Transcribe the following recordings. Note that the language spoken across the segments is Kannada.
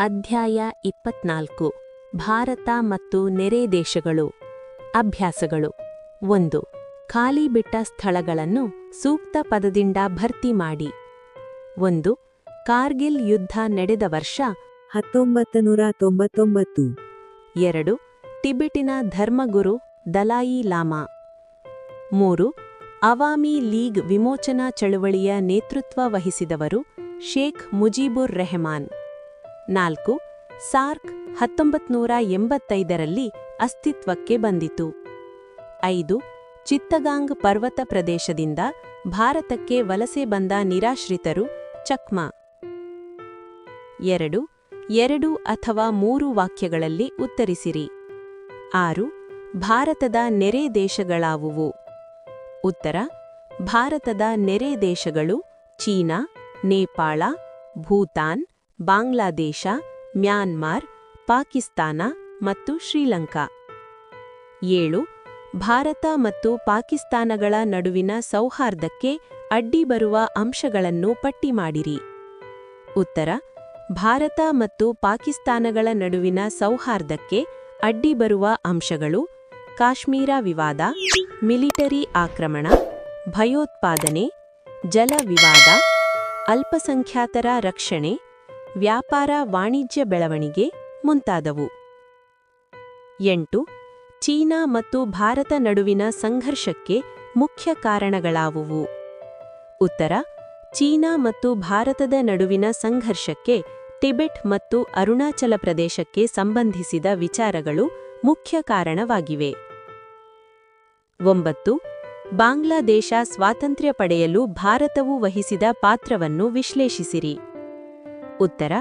ಅಧ್ಯಾಯ 24 ಭಾರತ ಮತ್ತು ನೆರೆ ದೇಶಗಳು. ಅಭ್ಯಾಸಗಳು. 1. ಖಾಲಿ ಬಿಟ್ಟ ಸ್ಥಳಗಳನ್ನು ಸೂಕ್ತ ಪದದಿಂದ ಭರ್ತಿ ಮಾಡಿ. 1. ಕಾರ್ಗಿಲ್ ಯುದ್ಧ ನಡೆದ ವರ್ಷ 1999. 2. ಟಿಬೆಟಿನ ಧರ್ಮಗುರು ದಲಾಯಿ ಲಾಮಾ. 3. ಅವಾಮಿ ಲೀಗ್ ವಿಮೋಚನಾ ಚಳುವಳಿಯ ನೇತೃತ್ವ ವಹಿಸಿದವರು ಶೇಖ್ ಮುಜೀಬುರ್ ರೆಹಮಾನ್. 4. ಸಾರ್ಕ್ 1985ರಲ್ಲಿ ಅಸ್ತಿತ್ವಕ್ಕೆ ಬಂದಿತು. 5. ಚಿತ್ತಗಾಂಗ್ ಪರ್ವತ ಪ್ರದೇಶದಿಂದ ಭಾರತಕ್ಕೆ ವಲಸೆ ಬಂದ ನಿರಾಶ್ರಿತರು ಚಕ್ಮಾ. 2. 2 ಅಥವಾ 3 ವಾಕ್ಯಗಳಲ್ಲಿ ಉತ್ತರಿಸಿರಿ. 6. ಭಾರತದ ನೆರೆ ದೇಶಗಳಾವುವು? ಉತ್ತರ: ಭಾರತದ ನೆರೆ ದೇಶಗಳು ಚೀನಾ, ನೇಪಾಳ, ಭೂತಾನ್, ಬಾಂಗ್ಲಾದೇಶ, ಮ್ಯಾನ್ಮಾರ್, ಪಾಕಿಸ್ತಾನ ಮತ್ತು ಶ್ರೀಲಂಕಾ. 7. ಭಾರತ ಮತ್ತು ಪಾಕಿಸ್ತಾನಗಳ ನಡುವಿನ ಸೌಹಾರ್ದಕ್ಕೆ ಅಡ್ಡಿ ಬರುವ ಅಂಶಗಳನ್ನು ಪಟ್ಟಿ ಮಾಡಿರಿ. ಉತ್ತರ: ಭಾರತ ಮತ್ತು ಪಾಕಿಸ್ತಾನಗಳ ನಡುವಿನ ಸೌಹಾರ್ದಕ್ಕೆ ಅಡ್ಡಿ ಬರುವ ಅಂಶಗಳು ಕಾಶ್ಮೀರ ವಿವಾದ, ಮಿಲಿಟರಿ ಆಕ್ರಮಣ, ಭಯೋತ್ಪಾದನೆ, ಜಲ ವಿವಾದ, ಅಲ್ಪಸಂಖ್ಯಾತರ ರಕ್ಷಣೆ, ವ್ಯಾಪಾರ ವಾಣಿಜ್ಯ ಬೆಳವಣಿಗೆ ಮುಂತಾದವು. 8. ಚೀನಾ ಮತ್ತು ಭಾರತ ನಡುವಿನ ಸಂಘರ್ಷಕ್ಕೆ ಮುಖ್ಯ ಕಾರಣಗಳಾವುವು? ಉತ್ತರ: ಚೀನಾ ಮತ್ತು ಭಾರತದ ನಡುವಿನ ಸಂಘರ್ಷಕ್ಕೆ ಟಿಬೆಟ್ ಮತ್ತು ಅರುಣಾಚಲ ಪ್ರದೇಶಕ್ಕೆ ಸಂಬಂಧಿಸಿದ ವಿಚಾರಗಳು ಮುಖ್ಯ ಕಾರಣವಾಗಿವೆ. 9. ಬಾಂಗ್ಲಾದೇಶ ಸ್ವಾತಂತ್ರ್ಯ ಪಡೆಯಲು ಭಾರತವು ವಹಿಸಿದ ಪಾತ್ರವನ್ನು ವಿಶ್ಲೇಷಿಸಿರಿ. ಉತ್ತರ: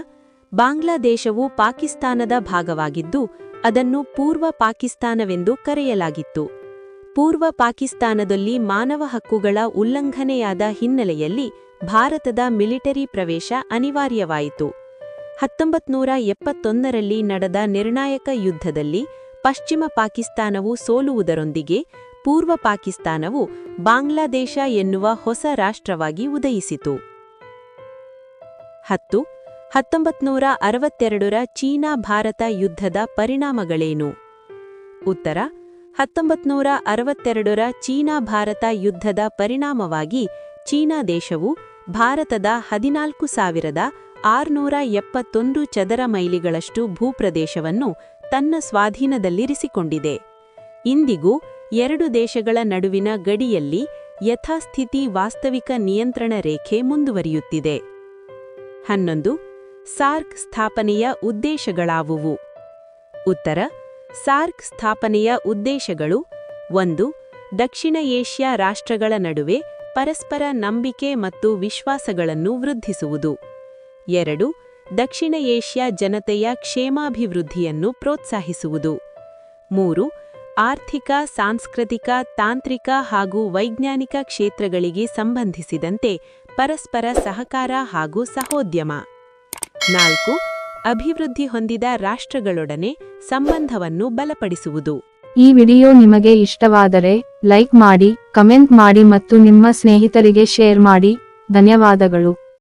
ಬಾಂಗ್ಲಾದೇಶವು ಪಾಕಿಸ್ತಾನದ ಭಾಗವಾಗಿದ್ದು ಅದನ್ನು ಪೂರ್ವ ಪಾಕಿಸ್ತಾನವೆಂದು ಕರೆಯಲಾಗಿತ್ತು. ಪೂರ್ವ ಪಾಕಿಸ್ತಾನದಲ್ಲಿ ಮಾನವ ಹಕ್ಕುಗಳ ಉಲ್ಲಂಘನೆಯಾದ ಹಿನ್ನೆಲೆಯಲ್ಲಿ ಭಾರತದ ಮಿಲಿಟರಿ ಪ್ರವೇಶ ಅನಿವಾರ್ಯವಾಯಿತು. 1971ರಲ್ಲಿ ನಡೆದ ನಿರ್ಣಾಯಕ ಯುದ್ಧದಲ್ಲಿ ಪಶ್ಚಿಮ ಪಾಕಿಸ್ತಾನವು ಸೋಲುವುದರೊಂದಿಗೆ ಪೂರ್ವ ಪಾಕಿಸ್ತಾನವು ಬಾಂಗ್ಲಾದೇಶ ಎನ್ನುವ ಹೊಸ ರಾಷ್ಟ್ರವಾಗಿ ಉದಯಿಸಿತು. 10. 1962ರ ಚೀನಾ-ಭಾರತ ಯುದ್ಧದ ಪರಿಣಾಮಗಳೇನು? ಉತ್ತರ: 1962ರ ಚೀನಾ-ಭಾರತ ಯುದ್ಧದ ಪರಿಣಾಮವಾಗಿ ಚೀನಾ ದೇಶವು ಭಾರತದ 14,671 ಚದರ ಮೈಲಿಗಳಷ್ಟು ಭೂಪ್ರದೇಶವನ್ನು ತನ್ನ ಸ್ವಾಧೀನದಲ್ಲಿರಿಸಿಕೊಂಡಿದೆ. ಇಂದಿಗೂ ಎರಡು ದೇಶಗಳ ನಡುವಿನ ಗಡಿಯಲ್ಲಿ ಯಥಾಸ್ಥಿತಿ ವಾಸ್ತವಿಕ ನಿಯಂತ್ರಣ ರೇಖೆ ಮುಂದುವರಿಯುತ್ತಿದೆ. 11. ಸಾರ್ಕ್ ಸ್ಥಾಪನೆಯ ಉದ್ದೇಶಗಳಾವುವು? ಉತ್ತರ: ಸಾರ್ಕ್ ಸ್ಥಾಪನೆಯ ಉದ್ದೇಶಗಳು 1. ದಕ್ಷಿಣ ಏಷ್ಯಾ ರಾಷ್ಟ್ರಗಳ ನಡುವೆ ಪರಸ್ಪರ ನಂಬಿಕೆ ಮತ್ತು ವಿಶ್ವಾಸಗಳನ್ನು ವೃದ್ಧಿಸುವುದು. 2. ದಕ್ಷಿಣ ಏಷ್ಯಾ ಜನತೆಯ ಕ್ಷೇಮಾಭಿವೃದ್ಧಿಯನ್ನು ಪ್ರೋತ್ಸಾಹಿಸುವುದು. 3. ಆರ್ಥಿಕ, ಸಾಂಸ್ಕೃತಿಕ, ತಾಂತ್ರಿಕ ಹಾಗೂ ವೈಜ್ಞಾನಿಕ ಕ್ಷೇತ್ರಗಳಿಗೆ ಸಂಬಂಧಿಸಿದಂತೆ ಪರಸ್ಪರ ಸಹಕಾರ ಹಾಗೂ ಸಹೋದ್ಯಮ. 4. ಅಭಿವೃದ್ಧಿ ಹೊಂದಿದ ರಾಷ್ಟ್ರಗಳೊಡನೆ ಸಂಬಂಧವನ್ನು ಬಲಪಡಿಸುವುದು. ಈ ವಿಡಿಯೋ ನಿಮಗೆ ಇಷ್ಟವಾದರೆ ಲೈಕ್ ಮಾಡಿ, ಕಮೆಂಟ್ ಮಾಡಿ ಮತ್ತು ನಿಮ್ಮ ಸ್ನೇಹಿತರಿಗೆ ಶೇರ್ ಮಾಡಿ. ಧನ್ಯವಾದಗಳು.